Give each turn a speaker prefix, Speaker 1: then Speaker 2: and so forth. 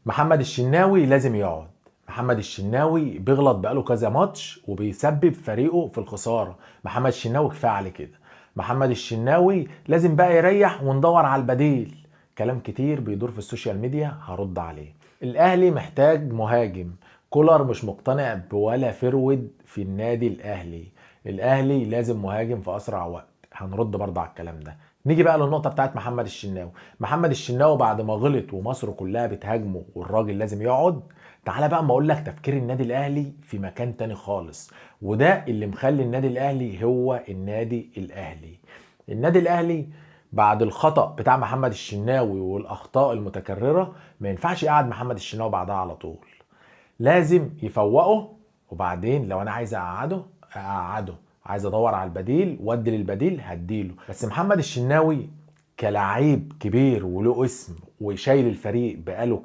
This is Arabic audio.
Speaker 1: محمد الشناوي لازم يقعد. محمد الشناوي بيغلط بقاله كذا ماتش وبيسبب فريقه في الخسارة. محمد الشناوي كفاية عليه كده. محمد الشناوي لازم بقى يريح وندور على البديل. كلام كتير بيدور في السوشيال ميديا هرد عليه. الاهلي محتاج مهاجم. كولر مش مقتنع بولا فرود في النادي الاهلي. الاهلي لازم مهاجم في اسرع وقت. هنرد برضه على الكلام ده. نيجي بقى للنقطة بتاعت محمد الشناوي. محمد الشناوي بعد ما غلط ومصر كلها بتهاجمه والراجل لازم يقعد، تعالى بقى ما اقول لك تفكير النادي الاهلي في مكان تاني خالص. وده اللي مخلي النادي الاهلي هو النادي الاهلي. النادي الاهلي بعد الخطأ بتاع محمد الشناوي والاخطاء المتكررة ما ينفعش يقعد محمد الشناوي بعدها على طول. لازم يفوقه، وبعدين لو انا عايز اقعده، عايز ادور على البديل وادي للبديل هديله. بس محمد الشناوي كلاعب كبير وله اسم وشايل الفريق بقاله